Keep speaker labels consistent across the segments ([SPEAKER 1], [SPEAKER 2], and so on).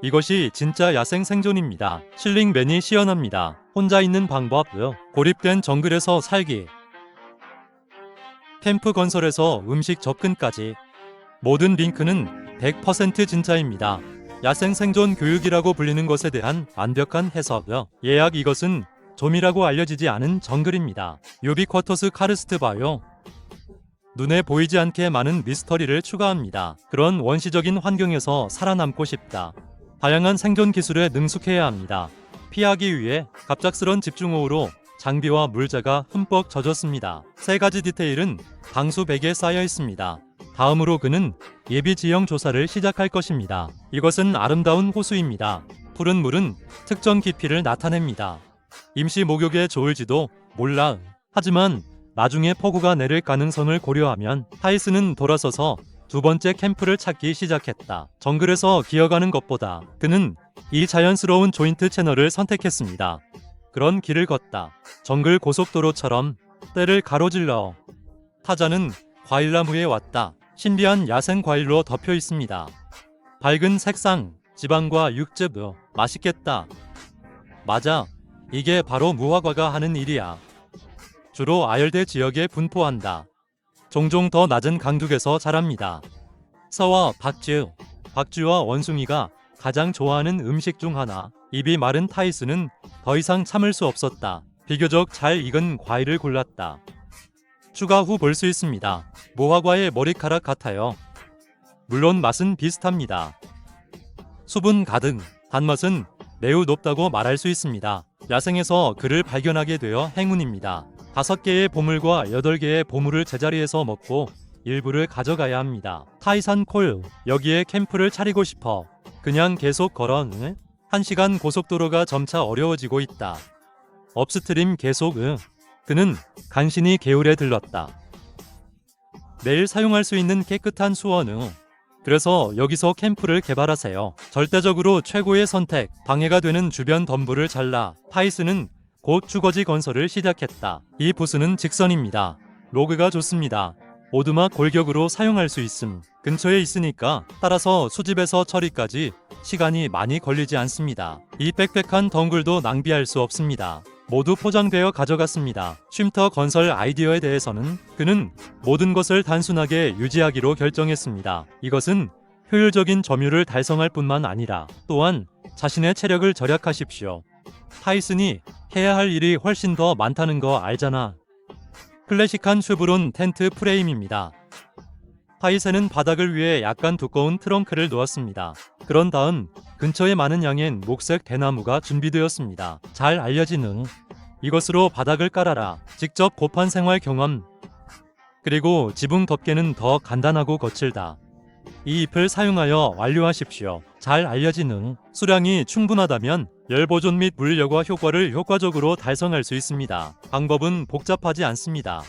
[SPEAKER 1] 이것이 진짜 야생 생존입니다. 힐링맨이 시연합니다. 혼자 있는 방법, 고립된 정글에서 살기, 캠프 건설에서 음식 접근까지 모든 링크는 100% 진짜입니다. 야생 생존 교육이라고 불리는 것에 대한 완벽한 해석, 예약. 이것은 좀이라고 알려지지 않은 정글입니다. 유비쿼터스 카르스트 바요. 눈에 보이지 않게 많은 미스터리를 추가합니다. 그런 원시적인 환경에서 살아남고 싶다. 다양한 생존 기술에 능숙해야 합니다. 피하기 위해 갑작스런 집중호우로 장비와 물자가 흠뻑 젖었습니다. 세 가지 디테일은 방수백에 쌓여 있습니다. 다음으로 그는 예비 지형 조사를 시작할 것입니다. 이것은 아름다운 호수입니다. 푸른 물은 특정 깊이를 나타냅니다. 임시 목욕에 좋을지도 몰라. 하지만 나중에 폭우가 내릴 가능성을 고려하면 타이스는 돌아서서 두 번째 캠프를 찾기 시작했다. 정글에서 기어가는 것보다 그는 이 자연스러운 조인트 채널을 선택했습니다. 그런 길을 걷다. 정글 고속도로처럼 때를 가로질러 타자는 과일나무에 왔다. 신비한 야생 과일로 덮여 있습니다. 밝은 색상, 지방과 육즙, 맛있겠다. 맞아, 이게 바로 무화과가 하는 일이야. 주로 아열대 지역에 분포한다. 종종 더 낮은 강둑에서 자랍니다. 서와 박쥐, 박쥐와 원숭이가 가장 좋아하는 음식 중 하나. 입이 마른 타이스는 더 이상 참을 수 없었다. 비교적 잘 익은 과일을 골랐다. 추가 후 볼 수 있습니다. 무화과의 머리카락 같아요. 물론 맛은 비슷합니다. 수분 가득, 단맛은 매우 높다고 말할 수 있습니다. 야생에서 그를 발견하게 되어 행운입니다. 5개의 보물과 8개의 보물을 제자리에서 먹고 일부를 가져가야 합니다. 타이산 콜, 여기에 캠프를 차리고 싶어. 그냥 계속 걸어. 1시간 고속도로가 점차 어려워지고 있다. 업스트림 계속. 그는 간신히 개울에 들렀다. 매일 사용할 수 있는 깨끗한 수원. 그래서 여기서 캠프를 개발하세요. 절대적으로 최고의 선택. 방해가 되는 주변 덤불을 잘라. 타이스는 곧 주거지 건설을 시작했다. 이 부스는 직선입니다. 로그가 좋습니다. 오두막 골격으로 사용할 수 있음. 근처에 있으니까 따라서 수집에서 처리까지 시간이 많이 걸리지 않습니다. 이 빽빽한 덩굴도 낭비할 수 없습니다. 모두 포장되어 가져갔습니다. 쉼터 건설 아이디어에 대해서는 그는 모든 것을 단순하게 유지하기로 결정했습니다. 이것은 효율적인 점유를 달성할 뿐만 아니라 또한 자신의 체력을 절약하십시오. 타이슨이 해야 할 일이 훨씬 더 많다는 거 알잖아. 클래식한 쉐브론 텐트 프레임입니다. 타이슨은 바닥을 위해 약간 두꺼운 트렁크를 놓았습니다. 그런 다음 근처에 많은 양의 녹색 대나무가 준비되었습니다. 잘 알려진 이것으로 바닥을 깔아라. 직접 고판 생활 경험. 그리고 지붕 덮개는 더 간단하고 거칠다. 이 잎을 사용하여 완료하십시오. 잘 알려진 수량이 충분하다면 열 보존 및 물 여과 효과를 효과적으로 달성할 수 있습니다. 방법은 복잡하지 않습니다.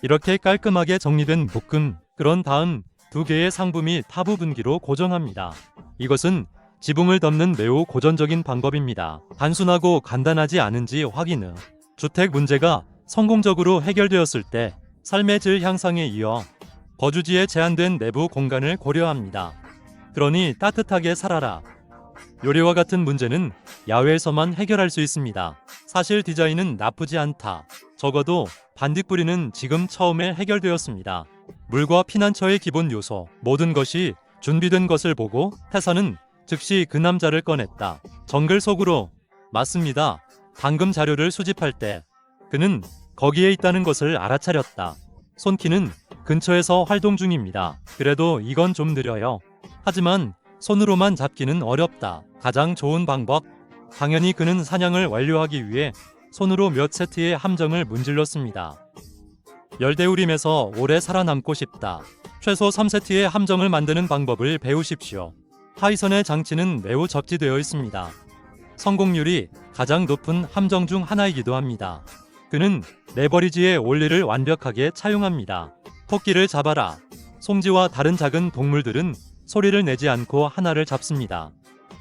[SPEAKER 1] 이렇게 깔끔하게 정리된 볶음. 그런 다음 2개의 상부 및 하부 분기로 고정합니다. 이것은 지붕을 덮는 매우 고전적인 방법입니다. 단순하고 간단하지 않은지 확인. 주택 문제가 성공적으로 해결되었을 때 삶의 질 향상에 이어 거주지에 제한된 내부 공간을 고려합니다. 그러니 따뜻하게 살아라. 요리와 같은 문제는 야외에서만 해결할 수 있습니다. 사실 디자인은 나쁘지 않다. 적어도 반딧불이는 지금 처음에 해결되었습니다. 물과 피난처의 기본 요소, 모든 것이 준비된 것을 보고 태사는 즉시 그 남자를 꺼냈다. 정글 속으로. 맞습니다. 방금 자료를 수집할 때 그는 거기에 있다는 것을 알아차렸다. 손키는 근처에서 활동 중입니다. 그래도 이건 좀 느려요. 하지만 손으로만 잡기는 어렵다. 가장 좋은 방법. 당연히 그는 사냥을 완료하기 위해 손으로 몇 세트의 함정을 문질렀습니다. 열대우림에서 오래 살아남고 싶다. 최소 3세트의 함정을 만드는 방법을 배우십시오. 타이선의 장치는 매우 적지되어 있습니다. 성공률이 가장 높은 함정 중 하나이기도 합니다. 그는 레버리지의 원리를 완벽하게 차용합니다. 토끼를 잡아라. 송지와 다른 작은 동물들은 소리를 내지 않고 하나를 잡습니다.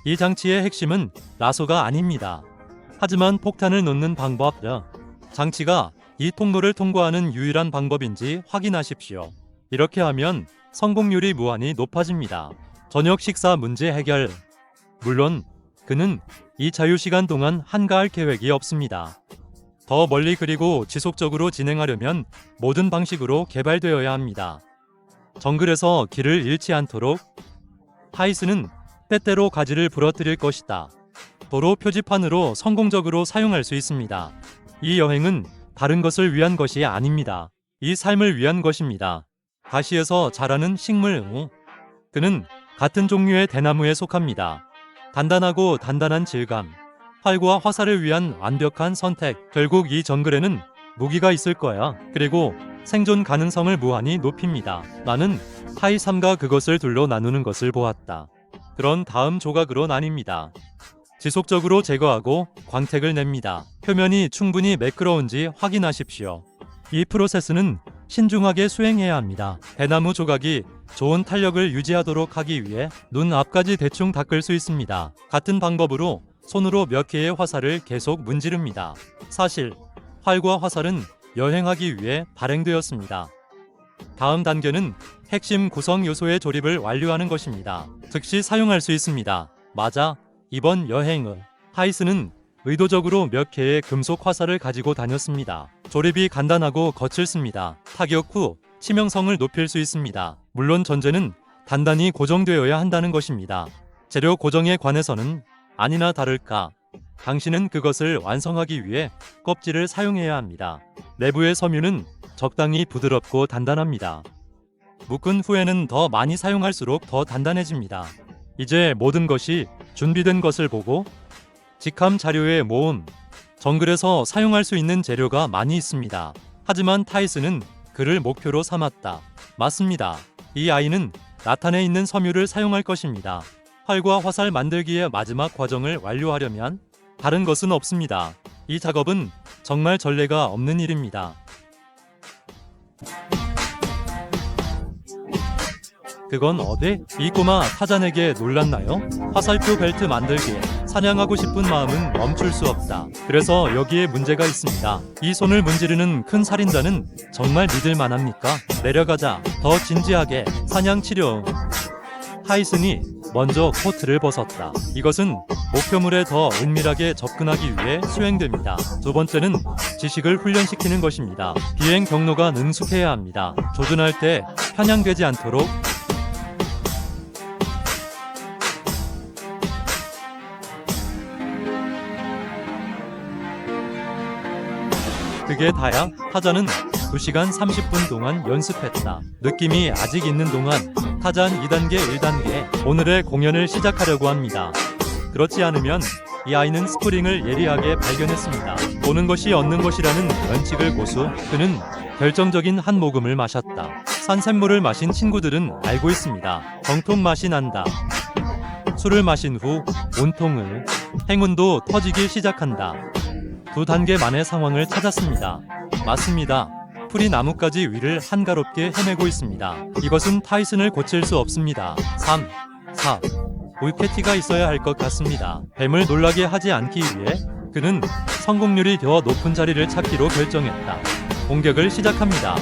[SPEAKER 1] 이 장치의 핵심은 라소가 아닙니다. 하지만 폭탄을 놓는 방법. 장치가 이 통로를 통과하는 유일한 방법인지 확인하십시오. 이렇게 하면 성공률이 무한히 높아집니다. 저녁 식사 문제 해결. 물론 그는 이 자유시간 동안 한가할 계획이 없습니다. 더 멀리 그리고 지속적으로 진행하려면 모든 방식으로 개발되어야 합니다. 정글에서 길을 잃지 않도록 타이슨은 때때로 가지를 부러뜨릴 것이다. 도로 표지판으로 성공적으로 사용할 수 있습니다. 이 여행은 다른 것을 위한 것이 아닙니다. 이 삶을 위한 것입니다. 가시에서 자라는 식물. 그는 같은 종류의 대나무에 속합니다. 단단하고 단단한 질감, 활과 화살을 위한 완벽한 선택. 결국 이 정글에는 무기가 있을 거야. 그리고 생존 가능성을 무한히 높입니다. 나는 타이3과 그것을 둘로 나누는 것을 보았다. 그런 다음 조각으로 나뉩니다. 지속적으로 제거하고 광택을 냅니다. 표면이 충분히 매끄러운지 확인하십시오. 이 프로세스는 신중하게 수행해야 합니다. 대나무 조각이 좋은 탄력을 유지하도록 하기 위해 눈 앞까지 대충 닦을 수 있습니다. 같은 방법으로 손으로 몇 개의 화살을 계속 문지릅니다. 사실 활과 화살은 여행하기 위해 발행되었습니다. 다음 단계는 핵심 구성 요소의 조립을 완료하는 것입니다. 즉시 사용할 수 있습니다. 맞아, 이번 여행은 타이슨은 의도적으로 몇 개의 금속 화살을 가지고 다녔습니다. 조립이 간단하고 거칠습니다. 타격 후 치명성을 높일 수 있습니다. 물론 전제는 단단히 고정되어야 한다는 것입니다. 재료 고정에 관해서는 아니나 다를까 당신은 그것을 완성하기 위해 껍질을 사용해야 합니다. 내부의 섬유는 적당히 부드럽고 단단합니다. 묶은 후에는 더 많이 사용할수록 더 단단해집니다. 이제 모든 것이 준비된 것을 보고 직함 자료의 모음. 정글에서 사용할 수 있는 재료가 많이 있습니다. 하지만 타이슨은 그를 목표로 삼았다. 맞습니다. 이 아이는 나탄에 있는 섬유를 사용할 것입니다. 활과 화살 만들기의 마지막 과정을 완료하려면 다른 것은 없습니다. 이 작업은 정말 전례가 없는 일입니다. 그건 어디? 이 꼬마 타잔에게 놀랐나요? 화살표 벨트 만들기에 사냥하고 싶은 마음은 멈출 수 없다. 그래서 여기에 문제가 있습니다. 이 손을 문지르는 큰 살인자는 정말 믿을 만합니까? 내려가자. 더 진지하게. 사냥 치료. 타이슨이 먼저 코트를 벗었다. 이것은 목표물에 더 은밀하게 접근하기 위해 수행됩니다. 두 번째는 지식을 훈련시키는 것입니다. 비행 경로가 능숙해야 합니다. 조준할 때 편향되지 않도록 그게 다야? 타잔은 2시간 30분 동안 연습했다. 느낌이 아직 있는 동안 타잔 2단계 1단계 오늘의 공연을 시작하려고 합니다. 그렇지 않으면 이 아이는 스프링을 예리하게 발견했습니다. 보는 것이 얻는 것이라는 원칙을 고수. 그는 결정적인 한 모금을 마셨다. 산샘물을 마신 친구들은 알고 있습니다. 정통 맛이 난다. 술을 마신 후 온통을 행운도 터지기 시작한다. 2단계 만의 상황을 찾았습니다. 맞습니다. 풀이 나뭇가지 위를 한가롭게 헤매고 있습니다. 이것은 타이슨을 고칠 수 없습니다. 3, 4. 울패티가 있어야 할 것 같습니다. 뱀을 놀라게 하지 않기 위해 그는 성공률이 더 높은 자리를 찾기로 결정했다. 공격을 시작합니다.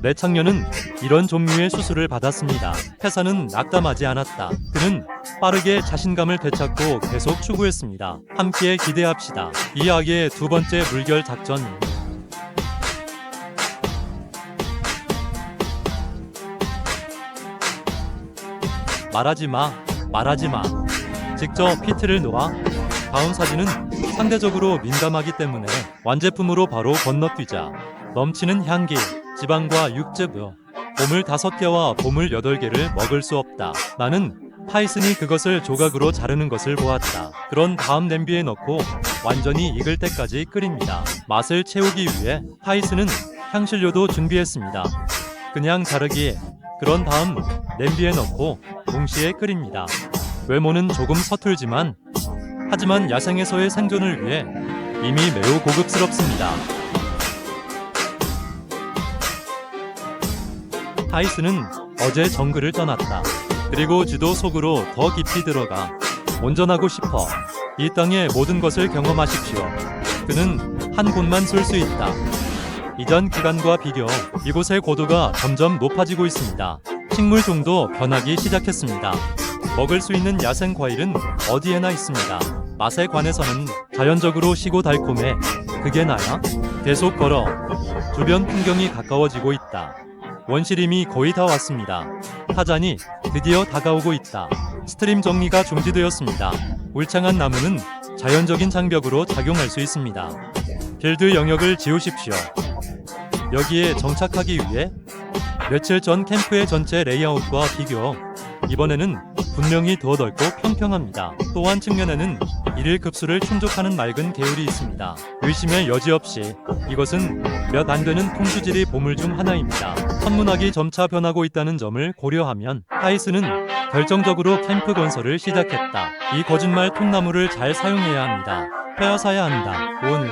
[SPEAKER 1] 내 창녀는 이런 종류의 수술을 받았습니다. 회사는 낙담하지 않았다. 그는 빠르게 자신감을 되찾고 계속 추구했습니다. 함께 기대합시다. 이 악의 두 번째 물결 작전. 말하지 마. 말하지 마. 직접 피트를 놓아 다음 사진은 상대적으로 민감하기 때문에 완제품으로 바로 건너뛰자. 넘치는 향기, 지방과 육즙, 보물 5개와 보물 8개를 먹을 수 없다. 나는 타이슨이 그것을 조각으로 자르는 것을 보았다. 그런 다음 냄비에 넣고 완전히 익을 때까지 끓입니다. 맛을 채우기 위해 타이슨은 향신료도 준비했습니다. 그냥 자르기. 그런 다음 냄비에 넣고 동시에 끓입니다. 외모는 조금 서툴지만 하지만 야생에서의 생존을 위해 이미 매우 고급스럽습니다. 타이슨은 어제 정글을 떠났다. 그리고 지도 속으로 더 깊이 들어가 온전하고 싶어. 이 땅의 모든 것을 경험하십시오. 그는 한 곳만 쏠 수 있다. 이전 기간과 비교 이곳의 고도가 점점 높아지고 있습니다. 식물종도 변하기 시작했습니다. 먹을 수 있는 야생 과일은 어디에나 있습니다. 맛에 관해서는 자연적으로 시고 달콤해. 그게 나야? 계속 걸어. 주변 풍경이 가까워지고 있다. 원시림이 거의 다 왔습니다. 타잔이 드디어 다가오고 있다. 스트림 정리가 중지되었습니다. 울창한 나무는 자연적인 장벽으로 작용할 수 있습니다. 필드 영역을 지우십시오. 여기에 정착하기 위해 며칠 전 캠프의 전체 레이아웃과 비교, 이번에는 분명히 더 넓고 평평합니다. 또 한 측면에는 일일 급수를 충족하는 맑은 개울이 있습니다. 의심의 여지 없이 이것은 몇 안 되는 풍수지리 보물 중 하나입니다. 천문학이 점차 변하고 있다는 점을 고려하면 하이스는 결정적으로 캠프 건설을 시작했다. 이 거짓말 통나무를 잘 사용해야 합니다. 빼앗아야 한다. 오늘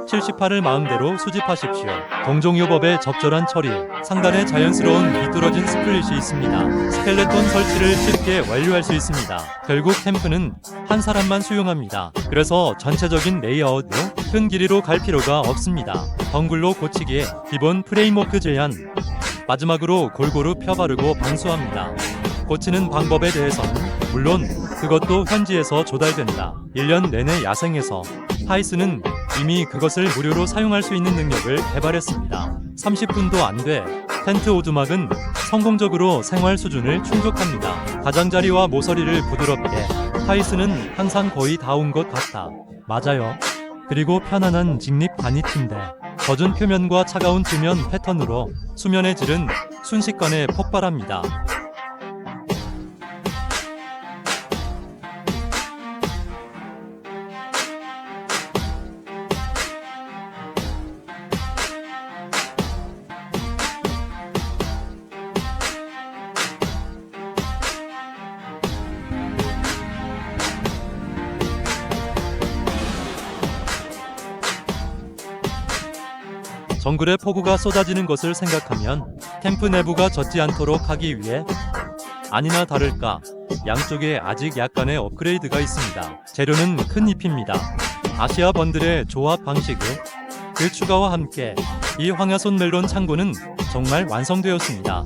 [SPEAKER 1] 78을 마음대로 수집하십시오. 동종요법의 적절한 처리, 상단에 자연스러운 비뚤어진 스플릿이 있습니다. 스켈레톤 설치를 쉽게 완료할 수 있습니다. 결국 캠프는 한 사람만 수용합니다. 그래서 전체적인 레이아웃도 큰 길이로 갈 필요가 없습니다. 덩굴로 고치기에 기본 프레임워크 제한, 마지막으로 골고루 펴바르고 방수합니다. 고치는 방법에 대해서는 물론 그것도 현지에서 조달된다. 1년 내내 야생에서 하이스는 이미 그것을 무료로 사용할 수 있는 능력을 개발했습니다. 30분도 안 돼 텐트 오두막은 성공적으로 생활 수준을 충족합니다. 가장자리와 모서리를 부드럽게. 하이스는 항상 거의 다 온 것 같다. 맞아요. 그리고 편안한 직립 단위 침대. 젖은 표면과 차가운 표면 패턴으로 수면의 질은 순식간에 폭발합니다. 정글의 폭우가 쏟아지는 것을 생각하면 캠프 내부가 젖지 않도록 하기 위해 아니나 다를까 양쪽에 아직 약간의 업그레이드가 있습니다. 재료는 큰 잎입니다. 아시아 번들의 조합 방식을 그 추가와 함께 이 황야손 멜론 창고는 정말 완성되었습니다.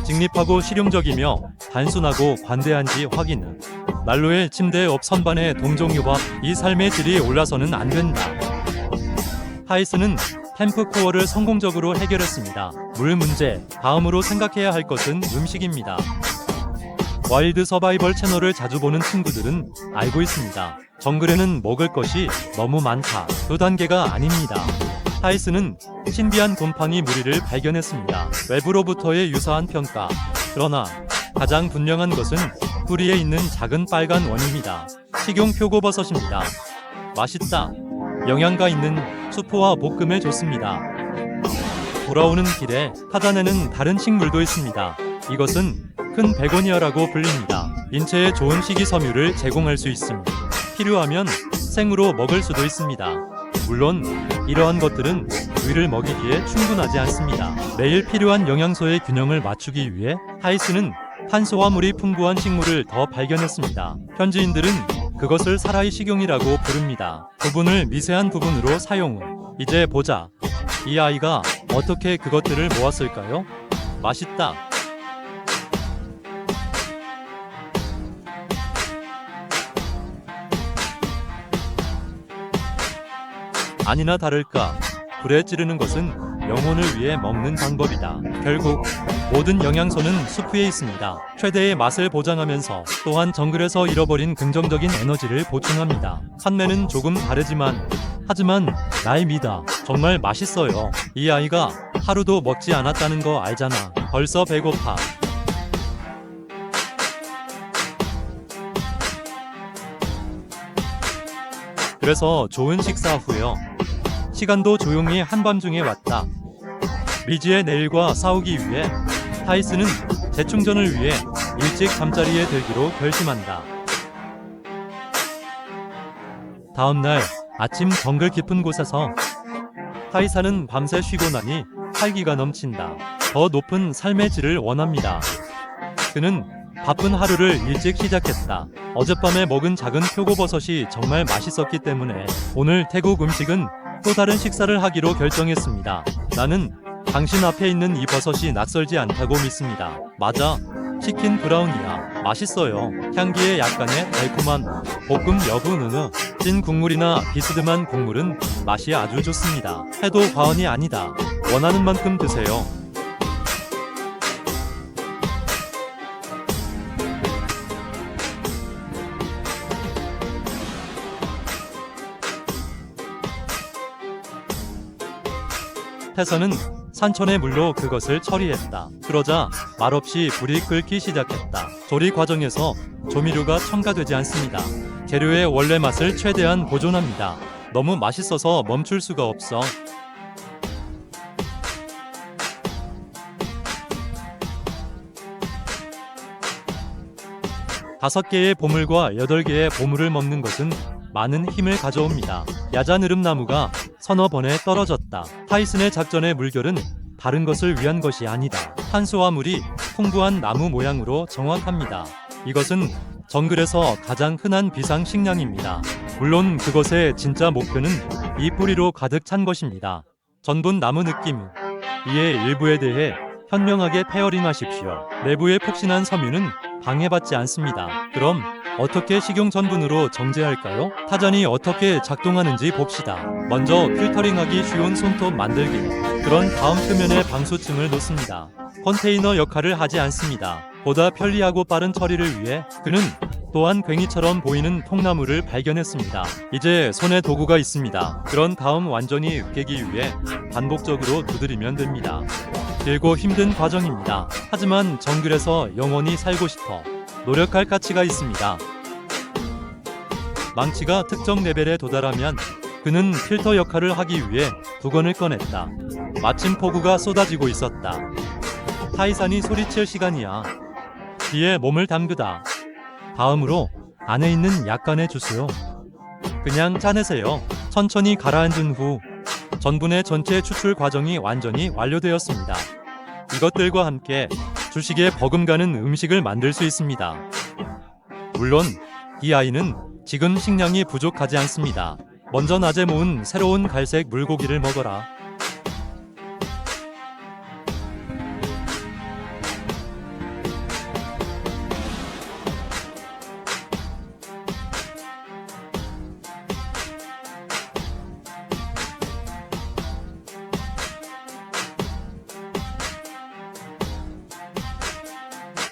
[SPEAKER 1] 직립하고 실용적이며 단순하고 관대한지 확인. 난로의 침대 옆 선반의 동종유밥. 이 삶의 질이 올라서는 안 된다. 하이스는 캠프 코어를 성공적으로 해결했습니다. 물 문제, 다음으로 생각해야 할 것은 음식입니다. 와일드 서바이벌 채널을 자주 보는 친구들은 알고 있습니다. 정글에는 먹을 것이 너무 많다. 두 단계가 아닙니다. 하이스는 신비한 곰팡이 무리를 발견했습니다. 외부로부터의 유사한 평가. 그러나 가장 분명한 것은 뿌리에 있는 작은 빨간 원입니다. 식용 표고버섯입니다. 맛있다. 영양가 있는 수프와 볶음에 좋습니다. 돌아오는 길에 타잔에는 다른 식물도 있습니다. 이것은 큰 베고니아라고 불립니다. 인체에 좋은 식이섬유를 제공할 수 있음. 필요하면 생으로 먹을 수도 있습니다. 물론 이러한 것들은 우리를 먹이기에 충분하지 않습니다. 매일 필요한 영양소의 균형을 맞추기 위해 하이스는 탄수화 물이 풍부한 식물을 더 발견했습니다. 현지인들은 그것을 사라이 식용이라고 부릅니다. 부분을 미세한 부분으로 사용. 이제 보자. 이 아이가 어떻게 그것들을 모았을까요? 맛있다. 아니나 다를까 불에 찌르는 것은 영혼을 위해 먹는 방법이다. 결국 모든 영양소는 수프에 있습니다. 최대의 맛을 보장하면서 또한 정글에서 잃어버린 긍정적인 에너지를 보충합니다. 판매는 조금 다르지만 하지만 날 믿어. 정말 맛있어요. 이 아이가 하루도 먹지 않았다는 거 알잖아. 벌써 배고파. 그래서 좋은 식사 후요. 시간도 조용히 한밤중에 왔다. 미지의 내일과 싸우기 위해 하이스는 재충전을 위해 일찍 잠자리에 들기로 결심한다. 다음날 아침 정글 깊은 곳에서 하이사는 밤새 쉬고 나니 활기가 넘친다. 더 높은 삶의 질을 원합니다. 그는 바쁜 하루를 일찍 시작했다. 어젯밤에 먹은 작은 표고버섯이 정말 맛있었기 때문에 오늘 태국 음식은 또 다른 식사를 하기로 결정했습니다. 나는 당신 앞에 있는 이 버섯이 낯설지 않다고 믿습니다. 맞아. 치킨 브라운이야. 맛있어요. 향기에 약간의 달콤한 볶음 여분 찐 국물이나 비스듬한 국물은 맛이 아주 좋습니다. 해도 과언이 아니다. 원하는 만큼 드세요. 태서는 산천의 물로 그것을 처리했다. 그러자 말없이 불이 끓기 시작했다. 조리 과정에서 조미료가 첨가되지 않습니다. 재료의 원래 맛을 최대한 보존합니다. 너무 맛있어서 멈출 수가 없어. 다섯 개의 보물과 8개의 보물을 먹는 것은 많은 힘을 가져옵니다. 야자 느릅나무가 서너 번에 떨어졌다. 타이슨의 작전의 물결은 다른 것을 위한 것이 아니다. 탄수화물이 풍부한 나무 모양으로 정확합니다. 이것은 정글에서 가장 흔한 비상식량입니다. 물론 그것의 진짜 목표는 이 뿌리로 가득 찬 것입니다. 전분 나무 느낌. 이의 일부에 대해 현명하게 페어링하십시오. 내부의 푹신한 섬유는 방해받지 않습니다. 그럼 어떻게 식용 전분으로 정제할까요? 타잔이 어떻게 작동하는지 봅시다. 먼저 필터링하기 쉬운 손톱 만들기. 그런 다음 표면에 방수층을 놓습니다. 컨테이너 역할을 하지 않습니다. 보다 편리하고 빠른 처리를 위해 그는 또한 괭이처럼 보이는 통나무를 발견했습니다. 이제 손에 도구가 있습니다. 그런 다음 완전히 으깨기 위해 반복적으로 두드리면 됩니다. 길고 힘든 과정입니다. 하지만 정글에서 영원히 살고 싶어 노력할 가치가 있습니다. 망치가 특정 레벨에 도달하면 그는 필터 역할을 하기 위해 두건을 꺼냈다. 마침 폭우가 쏟아지고 있었다. 타이산이 소리칠 시간이야. 귀에 몸을 담그다. 다음으로 안에 있는 약간의 주스요. 그냥 짜내세요. 천천히 가라앉은 후 전분의 전체 추출 과정이 완전히 완료되었습니다. 이것들과 함께 주식에 버금가는 음식을 만들 수 있습니다. 물론 이 아이는 지금 식량이 부족하지 않습니다. 먼저 낮에 모은 새로운 갈색 물고기를 먹어라.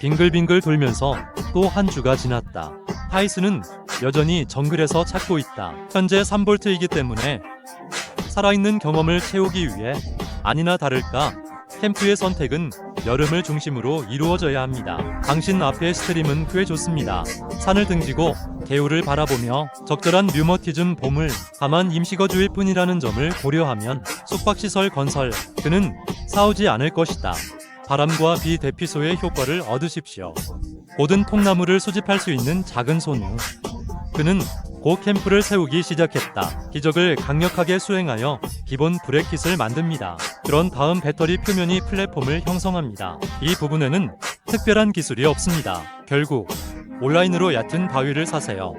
[SPEAKER 1] 빙글빙글 돌면서 또 한 주가 지났다. 타이슨은 여전히 정글에서 찾고 있다. 현재 3볼트이기 때문에 살아있는 경험을 채우기 위해 아니나 다를까 캠프의 선택은 여름을 중심으로 이루어져야 합니다. 당신 앞의 스트림은 꽤 좋습니다. 산을 등지고 개울을 바라보며 적절한 류머티즘 봄을 다만 임시거주일 뿐이라는 점을 고려하면 숙박시설 건설 그는 싸우지 않을 것이다. 바람과 비 대피소의 효과를 얻으십시오. 고든 통나무를 수집할 수 있는 작은 손우. 그는 곧 캠프를 세우기 시작했다. 기적을 강력하게 수행하여 기본 브레킷을 만듭니다. 그런 다음 배터리 표면이 플랫폼을 형성합니다. 이 부분에는 특별한 기술이 없습니다. 결국 온라인으로 얕은 바위를 사세요.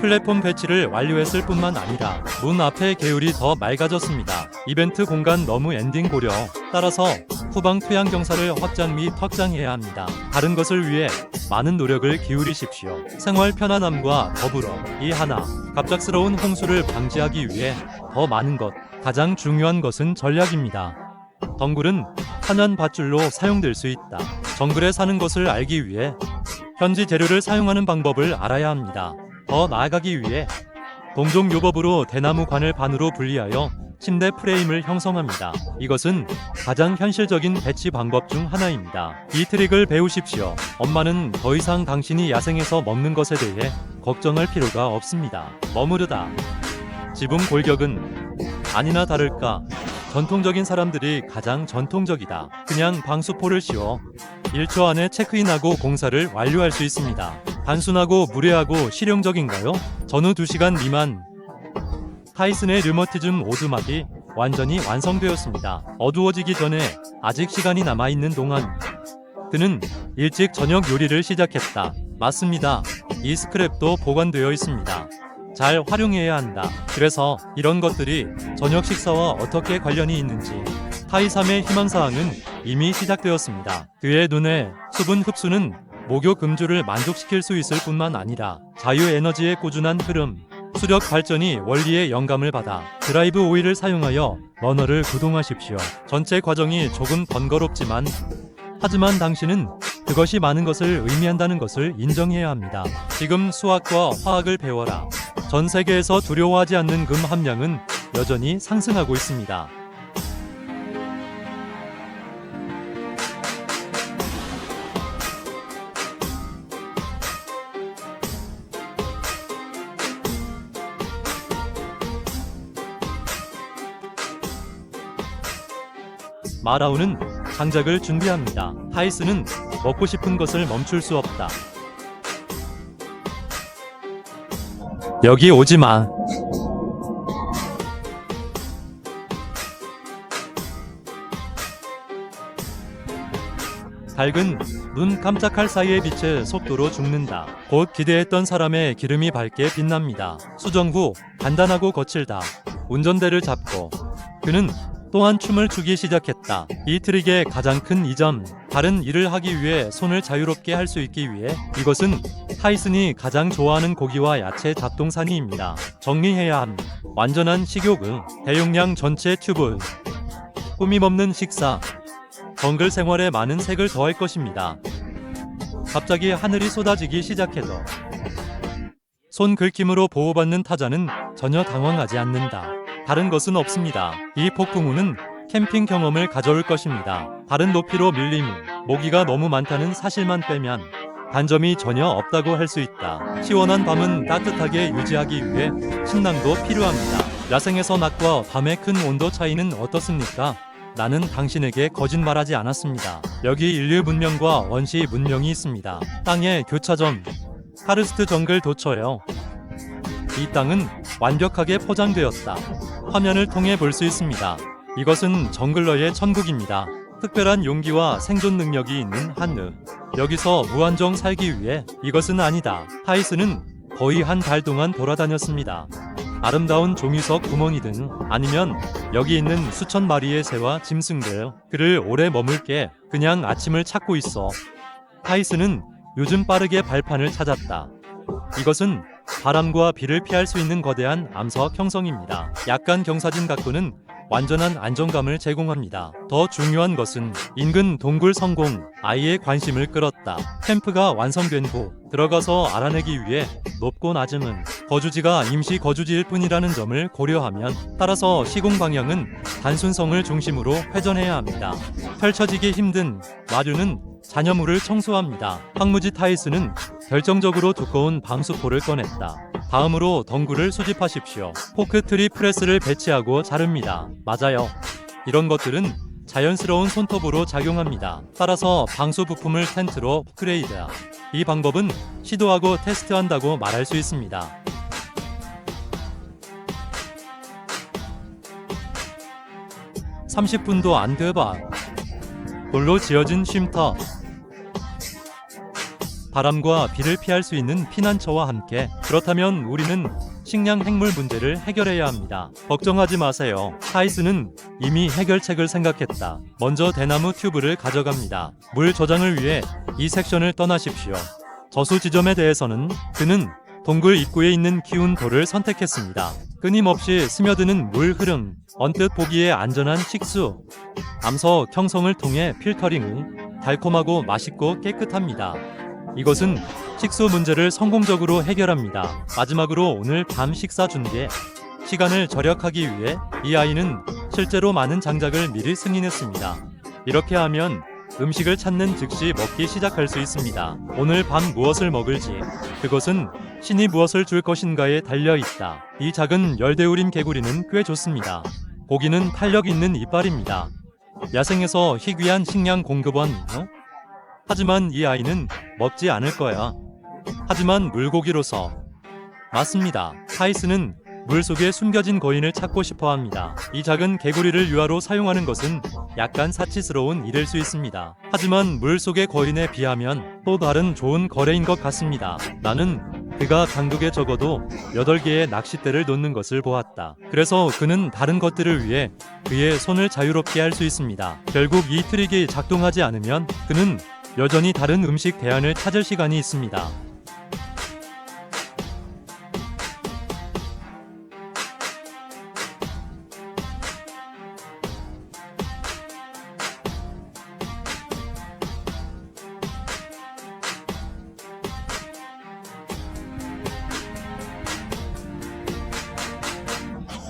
[SPEAKER 1] 플랫폼 배치를 완료했을 뿐만 아니라 문 앞의 개울이 더 맑아졌습니다. 이벤트 공간 너무 엔딩 고려. 따라서 후방 투양 경사를 확장 및 확장해야 합니다. 다른 것을 위해 많은 노력을 기울이십시오. 생활 편안함과 더불어 이 하나 갑작스러운 홍수를 방지하기 위해 더 많은 것. 가장 중요한 것은 전략입니다. 덩굴은 천연 밧줄로 사용될 수 있다. 정글에 사는 것을 알기 위해 현지 재료를 사용하는 방법을 알아야 합니다. 더 나아가기 위해 동종 요법으로 대나무 관을 반으로 분리하여 침대 프레임을 형성합니다. 이것은 가장 현실적인 배치 방법 중 하나입니다. 이 트릭을 배우십시오. 엄마는 더 이상 당신이 야생에서 먹는 것에 대해 걱정할 필요가 없습니다. 머무르다. 지붕 골격은 아니나 다를까 전통적인 사람들이 가장 전통적이다. 그냥 방수포를 씌워 1초 안에 체크인하고 공사를 완료할 수 있습니다. 단순하고 무례하고 실용적인가요? 전후 2시간 미만. 타이슨의 류머티즘 오두막이 완전히 완성되었습니다. 어두워지기 전에 아직 시간이 남아있는 동안 그는 일찍 저녁 요리를 시작했다. 맞습니다. 이 스크랩도 보관되어 있습니다. 잘 활용해야 한다. 그래서 이런 것들이 저녁 식사와 어떻게 관련이 있는지 타이삼의 희망사항은 이미 시작되었습니다. 그의 눈에 수분 흡수는 목욕 금주를 만족시킬 수 있을 뿐만 아니라 자유에너지의 꾸준한 흐름, 수력 발전이 원리의 영감을 받아 드라이브 오일을 사용하여 러너를 구동하십시오. 전체 과정이 조금 번거롭지만 하지만 당신은 그것이 많은 것을 의미한다는 것을 인정해야 합니다. 지금 수학과 화학을 배워라. 전 세계에서 두려워하지 않는 금 함량은 여전히 상승하고 있습니다. 마라오는 장작을 준비합니다. 타이스는 먹고 싶은 것을 멈출 수 없다. 여기 오지 마. 밝은 눈 깜짝할 사이의 빛의 속도로 죽는다. 곧 기대했던 사람의 기름이 밝게 빛납니다. 수정 후 간단하고 거칠다. 운전대를 잡고 그는 또한 춤을 추기 시작했다. 이 트릭의 가장 큰 이점, 다른 일을 하기 위해 손을 자유롭게 할 수 있기 위해 이것은 타이슨이 가장 좋아하는 고기와 야채 잡동사니입니다. 정리해야 함. 완전한 식욕, 대용량 전체 튜브, 꾸밈없는 식사, 정글 생활에 많은 색을 더할 것입니다. 갑자기 하늘이 쏟아지기 시작해도 손 긁힘으로 보호받는 타자는 전혀 당황하지 않는다. 다른 것은 없습니다. 이 폭풍우는 캠핑 경험을 가져올 것입니다. 다른 높이로 밀림, 모기가 너무 많다는 사실만 빼면 단점이 전혀 없다고 할 수 있다. 시원한 밤은 따뜻하게 유지하기 위해 침낭도 필요합니다. 야생에서 낮과 밤의 큰 온도 차이는 어떻습니까? 나는 당신에게 거짓말하지 않았습니다. 여기 인류 문명과 원시 문명이 있습니다. 땅의 교차점, 카르스트 정글 도처요. 이 땅은 완벽하게 포장되었다. 화면을 통해 볼 수 있습니다. 이것은 정글러의 천국입니다. 특별한 용기와 생존 능력이 있는 한느. 여기서 무한정 살기 위해 이것은 아니다. 타이슨은 거의 한 달 동안 돌아다녔습니다. 아름다운 종이석 구멍이든 아니면 여기 있는 수천 마리의 새와 짐승들, 그를 오래 머물게 그냥 아침을 찾고 있어. 타이슨은 요즘 빠르게 발판을 찾았다. 이것은 바람과 비를 피할 수 있는 거대한 암석 형성입니다. 약간 경사진 각도는 완전한 안정감을 제공합니다. 더 중요한 것은 인근 동굴 성공, 아이의 관심을 끌었다. 캠프가 완성된 후 들어가서 알아내기 위해 높고 낮음은 거주지가 임시 거주지일 뿐이라는 점을 고려하면 따라서 시공 방향은 단순성을 중심으로 회전해야 합니다. 펼쳐지기 힘든 마류는 잔여물을 청소합니다. 황무지 타이스는 결정적으로 두꺼운 방수포를 꺼냈다. 다음으로 덩굴을 수집하십시오. 포크 트리 프레스를 배치하고 자릅니다. 맞아요. 이런 것들은 자연스러운 손톱으로 작용합니다. 따라서 방수 부품을 텐트로 업그레이드. 이 방법은 시도하고 테스트한다고 말할 수 있습니다. (30분도) 안 돼봐. 돌로 지어진 쉼터. 바람과 비를 피할 수 있는 피난처와 함께 그렇다면 우리는 식량 핵물 문제를 해결해야 합니다. 걱정하지 마세요. 타이슨은 이미 해결책을 생각했다. 먼저 대나무 튜브를 가져갑니다. 물 저장을 위해 이 섹션을 떠나십시오. 저수 지점에 대해서는 그는 동굴 입구에 있는 키운 돌을 선택했습니다. 끊임없이 스며드는 물 흐름, 언뜻 보기에 안전한 식수, 암석 형성을 통해 필터링, 달콤하고 맛있고 깨끗합니다. 이것은 식수 문제를 성공적으로 해결합니다. 마지막으로 오늘 밤 식사 준비에 시간을 절약하기 위해 이 아이는 실제로 많은 장작을 미리 승인했습니다. 이렇게 하면 음식을 찾는 즉시 먹기 시작할 수 있습니다. 오늘 밤 무엇을 먹을지, 그것은 신이 무엇을 줄 것인가에 달려있다. 이 작은 열대우림 개구리는 꽤 좋습니다. 고기는 탄력 있는 이빨입니다. 야생에서 희귀한 식량 공급원, 하지만 이 아이는 먹지 않을 거야. 하지만 물고기로서. 맞습니다. 타이슨은 물속에 숨겨진 거인을 찾고 싶어 합니다. 이 작은 개구리를 유아로 사용하는 것은 약간 사치스러운 일일 수 있습니다. 하지만 물속의 거인에 비하면 또 다른 좋은 거래인 것 같습니다. 나는 그가 강둑에 적어도 8개의 낚싯대를 놓는 것을 보았다. 그래서 그는 다른 것들을 위해 그의 손을 자유롭게 할 수 있습니다. 결국 이 트릭이 작동하지 않으면 그는 여전히 다른 음식 대안을 찾을 시간이 있습니다.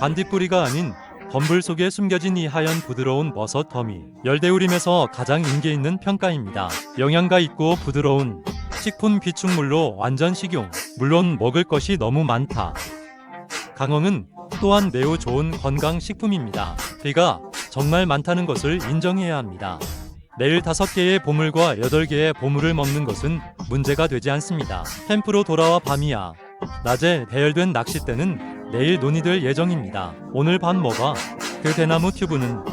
[SPEAKER 1] 반딧불이가 아닌 덤불 속에 숨겨진 이 하얀 부드러운 버섯 더미. 열대우림에서 가장 인기 있는 평가입니다. 영양가 있고 부드러운 식품 비축물로 완전 식용. 물론 먹을 것이 너무 많다. 강엉은 또한 매우 좋은 건강식품입니다. 비가 정말 많다는 것을 인정해야 합니다. 매일 5개의 보물과 8개의 보물을 먹는 것은 문제가 되지 않습니다. 캠프로 돌아와 밤이야. 낮에 배열된 낚싯대는 내일 논의될 예정입니다. 오늘 밤 먹어. 그 대나무 튜브는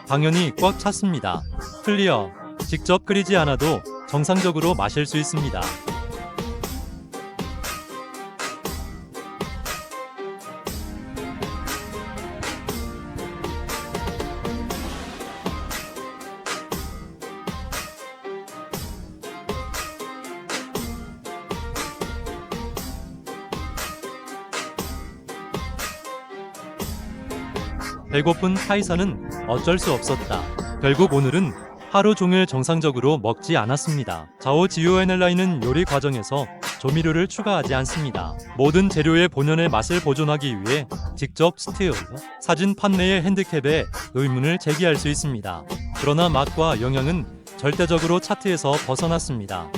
[SPEAKER 1] 당연히 꽉 찼습니다. 클리어. 직접 끓이지 않아도 정상적으로 마실 수 있습니다. 배고픈 카이사는 어쩔 수 없었다. 결국 오늘은 하루 종일 정상적으로 먹지 않았습니다. 자오지우에넬라이는 요리 과정에서 조미료를 추가하지 않습니다. 모든 재료의 본연의 맛을 보존하기 위해 직접 스티어, 사진 판매의 핸디캡에 의문을 제기할 수 있습니다. 그러나 맛과 영양은 절대적으로 차트에서 벗어났습니다.